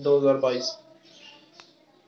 2022।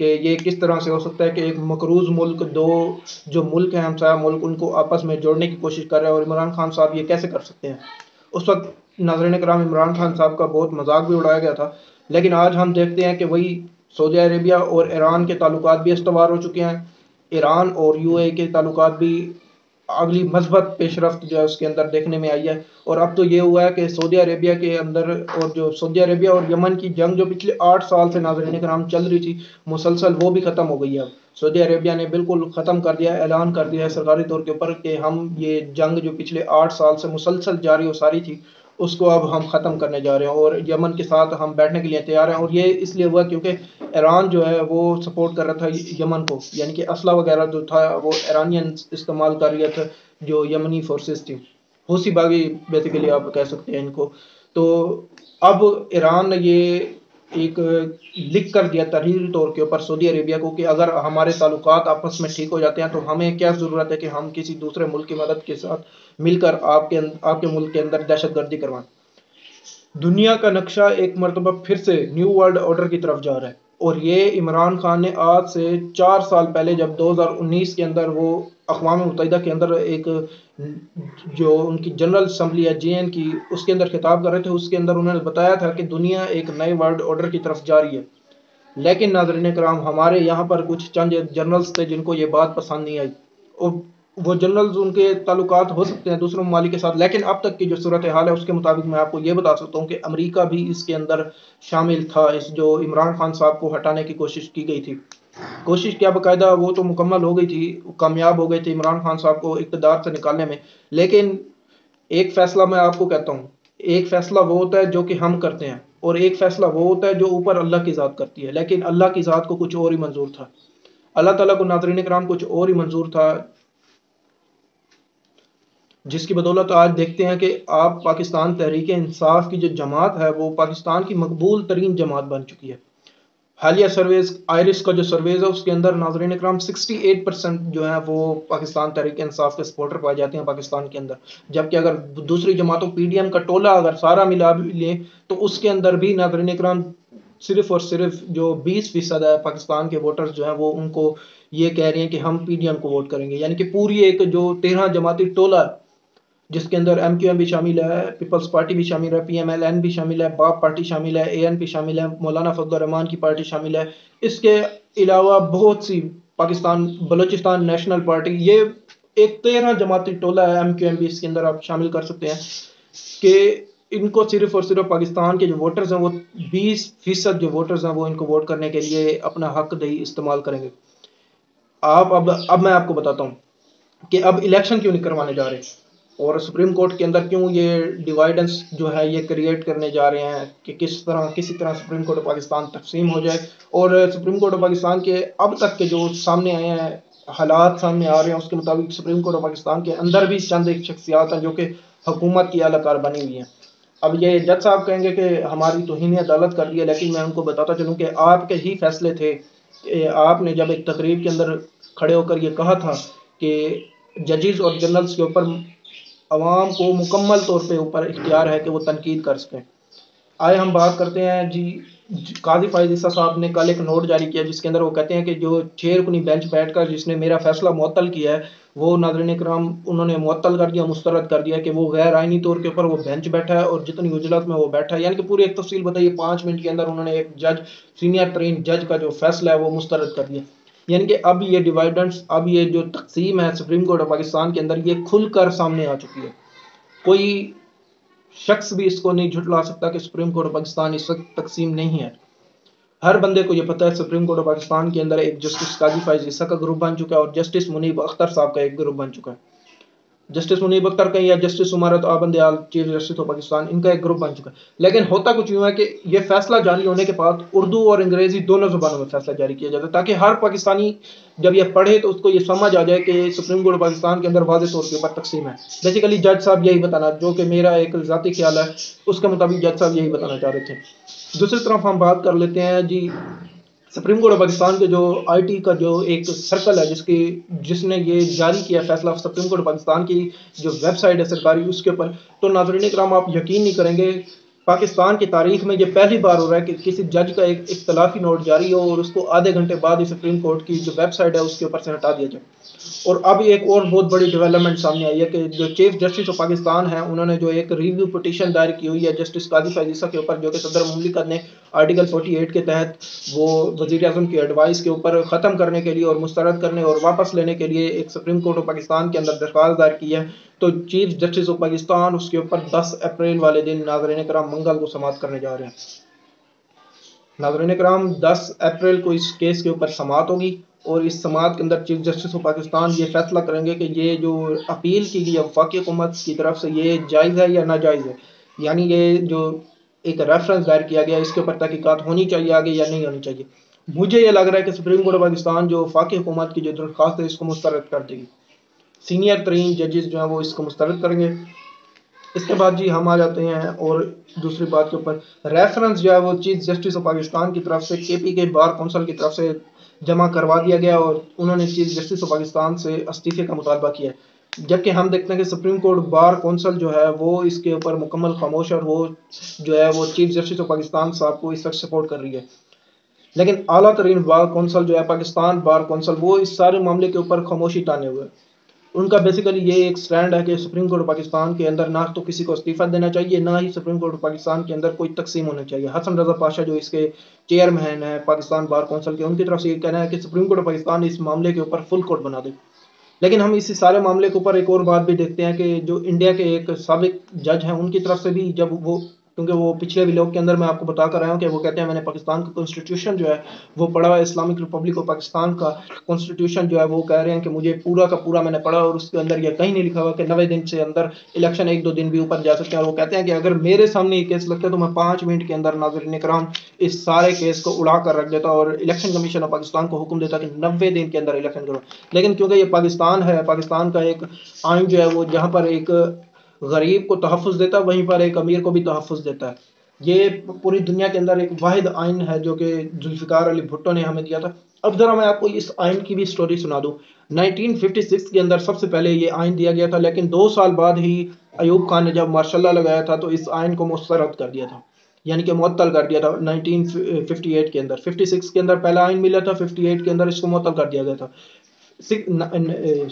کہ یہ کس طرح سے ہو سکتا ہے کہ ایک مقروض ملک، دو جو ملک ہیں ہمسایہ ملک، ان کو آپس میں جوڑنے کی کوشش کر رہے ہیں، اور عمران خان صاحب یہ کیسے کر سکتے ہیں؟ اس وقت ناظرین کرام عمران خان صاحب کا بہت مذاق بھی اڑایا گیا تھا، لیکن آج ہم دیکھتے ہیں کہ وہی سعودی عربیہ اور ایران کے تعلقات بھی استوار ہو چکے ہیں، ایران اور یو اے کے تعلقات بھی اگلی مثبت پیش رفت جو ہے اس کے اندر دیکھنے میں آئی ہے۔ اور اب تو یہ ہوا ہے کہ سعودی عربیہ کے اندر، اور جو سعودی عربیہ اور یمن کی جنگ جو پچھلے 8 سال سے ناظرین کرام چل رہی تھی مسلسل، وہ بھی ختم ہو گئی ہے اب۔ سعودی عربیہ نے بالکل ختم کر دیا ہے، اعلان کر دیا ہے سرکاری طور کے اوپر کہ ہم یہ جنگ جو پچھلے 8 سال سے مسلسل جاری و ساری تھی اس کو اب ہم ختم کرنے جا رہے ہیں، اور یمن کے ساتھ ہم بیٹھنے کے لیے تیار ہیں۔ اور یہ اس لیے ہوا کیونکہ ایران جو ہے وہ سپورٹ کر رہا تھا یمن کو، یعنی کہ اسلحہ وغیرہ جو تھا وہ ایرانین استعمال کر رہا تھا، جو یمنی فورسز تھی، حوثی باغی بیسیکلی آپ کہہ سکتے ہیں ان کو۔ تو اب ایران نے یہ ایک لکھ کر دیا تحریری طور کے اوپر سعودی عربیہ کو کہ اگر ہمارے تعلقات آپس میں ٹھیک ہو جاتے ہیں تو ہمیں کیا ضرورت ہے کہ ہم کسی دوسرے ملک کی مدد کے ساتھ مل کر آپ کے ملک کے اندر دہشت گردی کروائیں۔ دنیا کا نقشہ ایک مرتبہ پھر سے نیو ورلڈ آرڈر کی طرف جا رہا ہے، اور یہ عمران خان نے آج سے 4 سال پہلے جب 2019 کے اندر وہ اقوام متحدہ کے اندر ایک جو ان کی جنرل اسمبلی ہے JN کی، اس کے اندر خطاب کر رہے تھے، اس کے اندر انہوں نے بتایا تھا کہ دنیا ایک نئے ورلڈ آرڈر کی طرف جا رہی ہے۔ لیکن ناظرین کرام ہمارے یہاں پر کچھ چند جنرلز تھے جن کو یہ بات پسند نہیں آئی، اور وہ جنرلز ان کے تعلقات ہو سکتے ہیں دوسرے ممالک کے ساتھ، لیکن اب تک کی جو صورتحال ہے اس کے مطابق میں آپ کو یہ بتا سکتا ہوں کہ امریکہ بھی اس کے اندر شامل تھا، اس جو عمران خان صاحب کو ہٹانے کی کوشش کی گئی تھی۔ کوشش کیا باقاعدہ وہ تو مکمل ہو گئی تھی، کامیاب ہو گئے تھے عمران خان صاحب کو اقتدار سے نکالنے میں، لیکن ایک فیصلہ میں آپ کو کہتا ہوں، ایک فیصلہ وہ ہوتا ہے جو کہ ہم کرتے ہیں، اور ایک فیصلہ وہ ہوتا ہے جو اوپر اللہ کی ذات کرتی ہے، لیکن اللہ کی ذات کو کچھ اور ہی منظور تھا، اللہ تعالیٰ کو ناظرین کرام کچھ اور ہی منظور تھا، جس کی بدولت آج دیکھتے ہیں کہ آپ پاکستان تحریک انصاف کی جو جماعت ہے وہ پاکستان کی مقبول ترین جماعت بن چکی ہے۔ حالیہ سرویز آئرس کا جو سرویز ہے اس کے اندر ناظرین اکرام 68% جو ہیں وہ پاکستان تحریک انصاف کے سپورٹر پائے جاتے ہیں پاکستان کے اندر، جبکہ اگر دوسری جماعتوں PDM کا ٹولہ اگر سارا ملا لیں تو اس کے اندر بھی ناظرین اکرام صرف اور صرف جو 20% ہے پاکستان کے ووٹرز جو ہیں وہ ان کو یہ کہہ رہے ہیں کہ ہم PDM کو ووٹ کریں گے، یعنی کہ پوری ایک جو 13 جماعتی ٹولہ ہے جس کے اندر MQM بھی شامل ہے، پیپلز پارٹی بھی شامل ہے، PMLN بھی شامل ہے، باپ پارٹی شامل ہے، ANP شامل ہے، مولانا فضل الرحمان کی پارٹی شامل ہے، اس کے علاوہ بہت سی پاکستان بلوچستان نیشنل پارٹی، یہ ایک 13 جماعتی ٹولہ ہے، MQM بھی اس کے اندر آپ شامل کر سکتے ہیں، کہ ان کو صرف اور صرف پاکستان کے جو ووٹرز ہیں وہ 20% جو ووٹرز ہیں وہ ان کو ووٹ کرنے کے لیے اپنا حق دہی استعمال کریں گے۔ اب میں آپ کو بتاتا ہوں کہ اب الیکشن کیوں نہیں کروانے جا رہے، اور سپریم کورٹ کے اندر کیوں یہ ڈیوائیڈنس جو ہے یہ کریٹ کرنے جا رہے ہیں کہ کسی طرح سپریم کورٹ آف پاکستان تقسیم ہو جائے، اور سپریم کورٹ آف پاکستان کے اب تک کے جو سامنے آئے ہیں حالات سامنے آ رہے ہیں اس کے مطابق سپریم کورٹ آف پاکستان کے اندر بھی چند ایک شخصیات ہیں جو کہ حکومت کی اعلی کار بنی ہوئی ہیں۔ اب یہ جج صاحب کہیں گے کہ ہماری توہین عدالت کر دی ہے، لیکن میں ان کو بتاتا چلوں کہ آپ کے ہی فیصلے تھے کہ آپ نے جب ایک تقریب کے اندر کھڑے ہو کر یہ کہا تھا کہ ججز اور جنرلز کے اوپر عوام کو مکمل طور پہ اوپر اختیار ہے کہ وہ تنقید کر سکیں۔ آئے ہم بات کرتے ہیں جی، قاضی فائز عیسیٰ صاحب نے کل ایک نوٹ جاری کیا جس کے اندر وہ کہتے ہیں کہ جو 6 رکنی بینچ بیٹھ کر جس نے میرا فیصلہ معطل کیا ہے وہ ناظرین کرام انہوں نے معطل کر دیا، مسترد کر دیا کہ وہ غیر آئینی طور کے اوپر وہ بینچ بیٹھا ہے اور جتنی اجلاس میں وہ بیٹھا ہے، یعنی کہ پوری ایک تفصیل بتائیے 5 منٹ کے اندر انہوں نے ایک جج، سینئر ترین جج کا جو فیصلہ ہے وہ مسترد کر دیا۔ یعنی کہ اب یہ ڈیوائیڈنس، اب یہ جو تقسیم ہے سپریم کورٹ آف پاکستان کے اندر یہ کھل کر سامنے آ چکی ہے، کوئی شخص بھی اس کو نہیں جھٹلا سکتا کہ سپریم کورٹ آف پاکستان اس وقت تقسیم نہیں ہے۔ ہر بندے کو یہ پتہ ہے سپریم کورٹ آف پاکستان کے اندر ایک جسٹس قاضی فائز عیسیٰ کا گروپ بن چکا ہے اور جسٹس منیب اختر صاحب کا ایک گروپ بن چکا ہے۔ جسٹس منیب اختر کا یا جسٹس عمارت آبندیال چیف جسٹس آف پاکستان، ان کا ایک گروپ بن چکا ہے، لیکن ہوتا کچھ یوں ہے کہ یہ فیصلہ جاری ہونے کے بعد اردو اور انگریزی دونوں زبانوں میں فیصلہ جاری کیا جاتا ہے تاکہ ہر پاکستانی جب یہ پڑھے تو اس کو یہ سمجھ آ جائے کہ سپریم کورٹ پاکستان کے اندر واضح طور کے اوپر تقسیم ہے۔ بیسیکلی جج صاحب یہی بتانا، جو کہ میرا ایک ذاتی خیال ہے اس کے مطابق جج صاحب یہی بتانا چاہ رہے تھے۔ دوسری طرف ہم بات کر لیتے ہیں جی سپریم کورٹ آف پاکستان کے جو IT کا جو ایک سرکل ہے جس نے یہ جاری کیا فیصلہ سپریم کورٹ آف پاکستان کی جو ویب سائٹ ہے سرکاری اس کے اوپر، تو ناظرین کرام آپ یقین نہیں کریں گے پاکستان کی تاریخ میں یہ پہلی بار ہو رہا ہے کہ کسی جج کا ایک اختلافی نوٹ جاری ہو اور اس کو آدھے گھنٹے بعد ہی سپریم کورٹ کی جو ویب سائٹ ہے اس کے اوپر سے ہٹا دیا جائے۔ اور اب ایک اور بہت بڑی ڈیولپمنٹ سامنے آئی ہے کہ جو چیف جسٹس آف پاکستان ہیں انہوں نے جو ایک ریویو پٹیشن دائر کی ہوئی ہے جسٹس قاضی فیض عیسیٰ کے اوپر، جو کہ صدر مملکت نے آرٹیکل 48 کے تحت وہ وزیر اعظم کی ایڈوائس کے اوپر ختم کرنے کے لیے اور مسترد کرنے اور واپس لینے کے لیے ایک سپریم کورٹ آف پاکستان کے اندر درخواست دائر کی ہے۔ تو چیف جسٹس آف پاکستان اس کے اوپر 10 اپریل والے دن ناظرین کرام منگل کو سماعت کرنے جا رہے ہیں۔ ناظرین کرام 10 اپریل کو اس کیس کے اوپر سماعت ہوگی اور اس سماعت کے اندر چیف جسٹس آف پاکستان یہ فیصلہ کریں گے کہ یہ جو اپیل کی گئی وفاقی حکومت کی طرف سے یہ جائز ہے یا ناجائز ہے، یعنی یہ جو ایک ریفرنس دائر کیا گیا اس کے اوپر تحقیقات ہونی چاہیے آگے یا نہیں ہونی چاہیے۔ مجھے یہ لگ رہا ہے کہ سپریم کورٹ آف پاکستان جو وفاقی حکومت کی جو درخواست ہے اس کو مسترد کر دے گی، سینئر ترین ججز جو ہیں وہ اس کو مسترد کریں گے۔ اس کے بعد جی ہم آ جاتے ہیں اور دوسری بات کے اوپر، ریفرنس جو ہے وہ چیف جسٹس آف پاکستان کی طرف سے کے پی کے بار کونسل کی طرف سے جمع کروا دیا گیا اور انہوں نے چیف جسٹس آف پاکستان سے استعفے کا مطالبہ کیا ہے، جبکہ ہم دیکھتے ہیں کہ سپریم کورٹ بار کونسل جو ہے وہ اس کے اوپر مکمل خاموش اور وہ جو ہے وہ چیف جسٹس آف پاکستان صاحب کو اس وقت سپورٹ کر رہی ہے۔ لیکن اعلیٰ ترین بار کونسل جو ہے پاکستان بار کونسل وہ اس سارے معاملے کے اوپر خاموشی تانے ہوئے۔ ان کا بیسیکلی یہ ایک سٹینڈ ہے کہ سپریم کورٹ پاکستان کے اندر نہ تو کسی کو استعفیٰ دینا چاہیے، نہ ہی سپریم کورٹ پاکستان کے اندر کوئی تقسیم ہونا چاہیے۔ حسن رضا پاشا جو اس کے چیئرمین ہیں پاکستان بار کونسل کے، ان کی طرف سے یہ کہنا ہے کہ سپریم کورٹ پاکستان اس معاملے کے اوپر فل کورٹ بنا دے۔ لیکن ہم اسی سارے معاملے کے اوپر ایک اور بات بھی دیکھتے ہیں کہ جو انڈیا کے ایک سابق جج ہیں ان کی طرف سے بھی جب وہ، کیونکہ وہ پچھلے ویلاگ کے اندر میں آپ کو بتا کر آیا ہوں کہ وہ کہتے ہیں میں نے پاکستان کا کانسٹیٹیوشن جو ہے وہ پڑھا ہے، اسلامک ریپبلک آف پاکستان کا کانسٹیٹیوشن جو ہے وہ کہہ رہے ہیں کہ مجھے پورا کا پورا میں نے پڑھا اور اس کے اندر یہ کہیں نہیں لکھا ہوا کہ 90 دن سے اندر الیکشن 1-2 دن بھی اوپر جا سکتے ہیں۔ اور وہ کہتے ہیں کہ اگر میرے سامنے یہ کیس لگتا ہے تو میں 5 منٹ کے اندر ناظرین کرام اس سارے کیس کو اڑا کر رکھ دیتا اور الیکشن کمیشن آف پاکستان کو حکم دیتا کہ 90 دن کے اندر الیکشن کرو۔ لیکن کیونکہ یہ پاکستان ہے، پاکستان کا ایک آئین جو ہے وہ جہاں پر ایک غریب کو تحفظ دیتا ہے وہیں پر ایک امیر کو بھی تحفظ دیتا ہے۔ یہ پوری دنیا کے اندر ایک واحد آئین ہے جو کہ ذوالفقار علی بھٹو نے ہمیں دیا تھا۔ اب ذرا میں آپ کو اس آئین کی بھی سٹوری سنا دوں۔ 1956 کے اندر سب سے پہلے یہ آئین دیا گیا تھا، لیکن 2 سال بعد ہی ایوب خان نے جب ماشاء اللہ لگایا تھا تو اس آئین کو مسترد کر دیا تھا، یعنی کہ معطل کر دیا تھا 1958 کے اندر۔ 56 کے اندر پہلا آئین ملا تھا، 58 کے اندر اس کو معطل کر دیا گیا تھا۔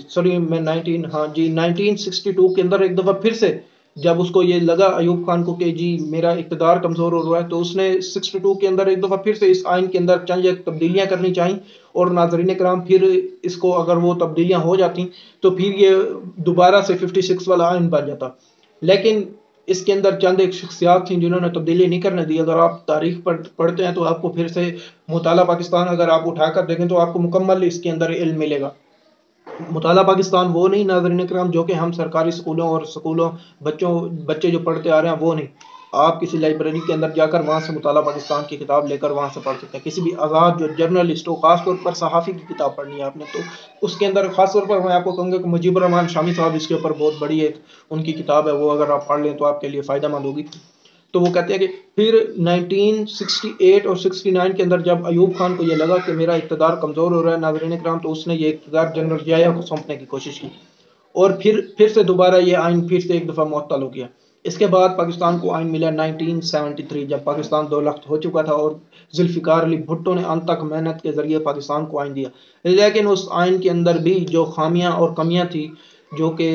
سوری میں 1962 کے اندر ایک دفعہ پھر سے جب اس کو یہ لگا ایوب خان کو کہ جی میرا اقتدار کمزور ہو رہا ہے، تو اس نے 62 کے اندر ایک دفعہ پھر سے اس آئین کے اندر چند تبدیلیاں کرنی چاہیں، اور ناظرین کرام پھر اس کو اگر وہ تبدیلیاں ہو جاتی تو پھر یہ دوبارہ سے 56 والا آئین بن جاتا۔ لیکن اس کے اندر چند ایک شخصیات تھیں جنہوں نے تبدیلی نہیں کرنے دی۔ اگر آپ تاریخ پڑھتے ہیں تو آپ کو پھر سے مطالعہ پاکستان اگر آپ اٹھا کر دیکھیں تو آپ کو مکمل اس کے اندر علم ملے گا۔ مطالعہ پاکستان وہ نہیں ناظرین کرام جو کہ ہم سرکاری سکولوں اور سکولوں بچے جو پڑھتے آ رہے ہیں وہ نہیں۔ آپ کسی لائبریری کے اندر جا کر وہاں سے مطالعہ پاکستان کی کتاب لے کر وہاں سے پڑھ سکتے ہیں۔ کسی بھی آزاد جو جرنلسٹ ہو، خاص طور پر صحافی کی کتاب پڑھنی ہے آپ نے تو اس کے اندر خاص طور پر میں آپ کو کہوں گا کہ مجیب الرحمان شامی صاحب اس کے اوپر بہت بڑی ایک ان کی کتاب ہے، وہ اگر آپ پڑھ لیں تو آپ کے لیے فائدہ مند ہوگی۔ تو وہ کہتے ہیں کہ پھر 1968 اور 69 کے اندر جب ایوب خان کو یہ لگا کہ میرا اقتدار کمزور ہو رہا ہے ناظرین کرام، تو اس نے یہ اقتدار جنرل ضیاء کو سونپنے کی کوشش کی اور پھر سے دوبارہ یہ آئین پھر سے ایک دفعہ معطل ہو گیا۔ اس کے بعد پاکستان کو آئین ملا 1973 جب پاکستان 2 لخت ہو چکا تھا اور ذوالفقار علی بھٹو نے انتھک محنت کے ذریعے پاکستان کو آئین دیا۔ لیکن اس آئین کے اندر بھی جو خامیاں اور کمیاں تھیں جو کہ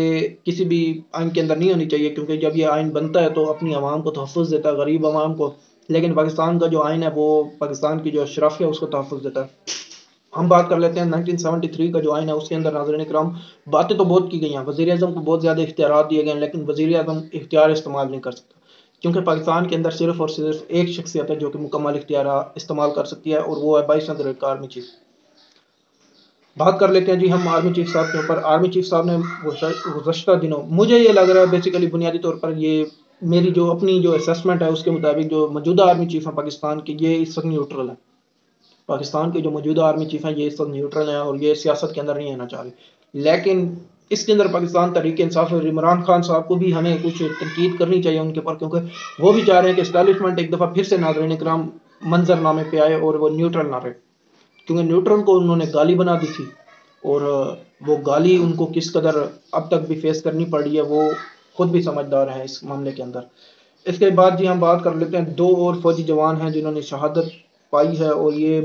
کسی بھی آئین کے اندر نہیں ہونی چاہیے، کیونکہ جب یہ آئین بنتا ہے تو اپنی عوام کو تحفظ دیتا ہے، غریب عوام کو، لیکن پاکستان کا جو آئین ہے وہ پاکستان کی جو اشرافیہ ہے اس کو تحفظ دیتا ہے۔ ہم بات کر لیتے ہیں 1973 کا جو آئین ہے اس کے اندر ناظرین کرام باتیں تو بہت کی گئی ہیں، وزیر اعظم کو بہت زیادہ اختیارات دیے گئے ہیں، لیکن وزیر اعظم اختیار استعمال نہیں کر سکتا، کیونکہ پاکستان کے اندر صرف اور صرف ایک شخصیت ہے جو کہ مکمل اختیارات استعمال کر سکتی ہے اور وہ ہے وائس چندر آرمی چیف۔ بات کر لیتے ہیں جی ہم آرمی چیف صاحب کے اوپر۔ آرمی چیف صاحب نے گزشتہ دنوں، مجھے یہ لگ رہا ہے بیسیکلی بنیادی طور پر یہ میری جو اپنی جو اسیسمنٹ ہے اس کے مطابق جو موجودہ آرمی چیف ہیں پاکستان کے یہ اس وقت نیوٹرل ہے۔ پاکستان کے جو موجودہ آرمی چیف ہیں یہ اس وقت نیوٹرل ہیں اور یہ سیاست کے اندر نہیں آنا چاہ رہے، لیکن اس کے اندر پاکستان تحریک انصاف اور عمران خان صاحب کو بھی ہمیں کچھ تنقید کرنی چاہیے ان کے اوپر، کیونکہ وہ بھی چاہ رہے ہیں کہ اسٹیبلشمنٹ ایک دفعہ پھر سے ناظرین کرام منظر نامے پہ آئے اور وہ نیوٹرل نہ رہے، کیونکہ نیوٹرل کو انہوں نے گالی بنا دی تھی اور وہ گالی ان کو کس قدر اب تک بھی فیس کرنی پڑ رہی ہے وہ خود بھی سمجھدار ہیں اس معاملے کے اندر۔ اس کے بعد جی ہم بات کر لیتے ہیں 2 اور فوجی جوان ہیں جنہوں نے شہادت پائی ہے، اور یہ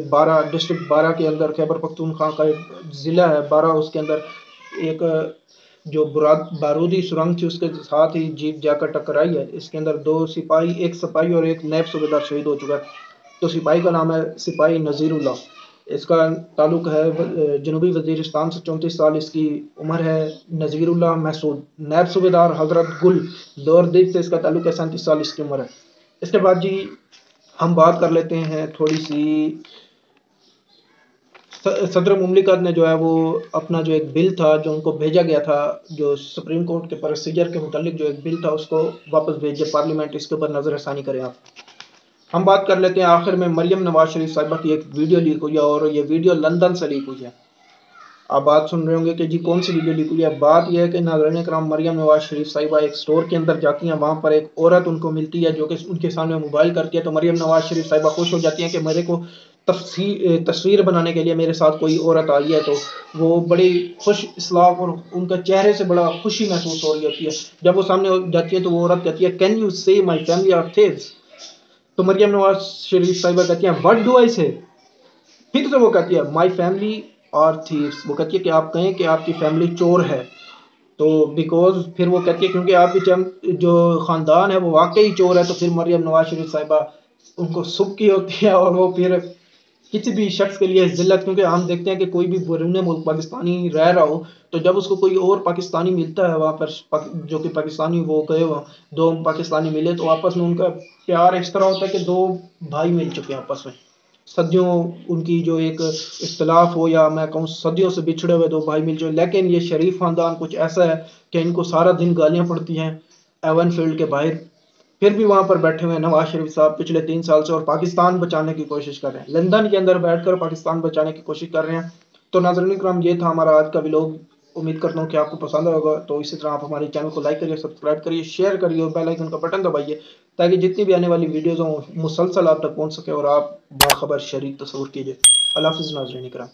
ڈسٹرکٹ 12 کے اندر خیبر پختونخوا کا ایک ضلع ہے 12، اس کے اندر ایک جو بارودی سرنگ تھی اس کے ساتھ ہی جیپ جا کر ٹکرائی ہے۔ اس کے اندر 2 سپاہی، ایک سپاہی اور ایک نیب صوبیدار شہید ہو چکا ہے۔ تو سپاہی کا نام ہے سپاہی نذیر اللہ، اس کا تعلق ہے جنوبی وزیرستان سے، 34 سال اس کی عمر ہے۔ نذیر اللہ محسود نیب صوبیدار حضرت گل دوردیگ سے اس کا تعلق ہے، 37 سال اس کی عمر ہے۔ اس کے بعد جی ہم بات کر لیتے ہیں تھوڑی سی، صدر مملکت نے جو ہے وہ اپنا جو ایک بل تھا جو ان کو بھیجا گیا تھا، جو سپریم کورٹ کے پروسیجر کے متعلق جو ایک بل تھا اس کو واپس بھیجے پارلیمنٹ، اس کے اوپر نظر ثانی کریں آپ۔ ہم بات کر لیتے ہیں آخر میں مریم نواز شریف صاحبہ کی ایک ویڈیو لیک ہوئی ہے، اور یہ ویڈیو لندن سے لیک ہوئی ہے۔ آپ بات سن رہے ہوں گے کہ جی کون سی ویڈیو لیک ہوئی ہے۔ بات یہ ہے کہ ناظرین کرام، مریم نواز شریف صاحبہ ایک سٹور کے اندر جاتی ہیں، وہاں پر ایک عورت ان کو ملتی ہے جو کہ ان کے سامنے موبائل کرتی ہے، تو مریم نواز شریف صاحبہ خوش ہو جاتی ہیں کہ میرے کو تصویر بنانے کے لیے میرے ساتھ کوئی عورت آئی ہے، تو وہ بڑی خوش اسلاف اور ان کا چہرے سے بڑا خوشی محسوس ہو رہی ہوتی ہے۔ جب وہ سامنے جاتی ہے تو وہ عورت کہتی ہے can you see my family are thieves, تو مریم نواز شریف صاحبہ کہتی ہیں وٹ ڈو آئی سے، پھر سے وہ کہتی ہے مائی فیملی آر تھیوز، وہ کہتی ہے کہ آپ کہیں کہ آپ کی فیملی چور ہے، تو بیکوز پھر وہ کہتی ہے کیونکہ آپ کی جو خاندان ہے وہ واقعی چور ہے، تو پھر مریم نواز شریف صاحبہ ان کو سب کی ہوتی ہے، اور وہ پھر کسی بھی شخص کے لیے ذلت، کیونکہ ہم دیکھتے ہیں کہ کوئی بھی بیرون ملک پاکستانی رہ رہا ہو تو جب اس کو کوئی اور پاکستانی ملتا ہے وہاں پر، جو کہ پاکستانی وہ گئے ہو، 2 پاکستانی ملے تو آپس میں ان کا پیار اس طرح ہوتا ہے کہ 2 بھائی مل چکے ہیں آپس میں، صدیوں ان کی جو ایک اختلاف ہو، یا میں کہوں صدیوں سے بچھڑے ہوئے 2 بھائی مل چکے، لیکن یہ شریف خاندان کچھ ایسا ہے کہ ان کو سارا دن گالیاں پڑتی ہیں ایون فیلڈ کے باہر، پھر بھی وہاں پر بیٹھے ہوئے نواز شریف صاحب پچھلے 3 سال سے، اور پاکستان بچانے کی کوشش کر رہے ہیں، لندن کے اندر بیٹھ کر پاکستان بچانے کی کوشش کر رہے ہیں۔ تو ناظرین کرام، یہ تھا ہمارا آج کا ولاگ، امید کرتا ہوں کہ آپ کو پسند ہوگا، تو اسی طرح آپ ہمارے چینل کو لائک کریے، سبسکرائب کریے، شیئر کریے اور بیل آئیکن کا بٹن دبائیے تاکہ جتنی بھی آنے والی ویڈیوز ہوں مسلسل آپ تک پہنچ سکے اور آپ باخبر شریک تصور کیجیے۔ اللہ حافظ ناظرین کرام۔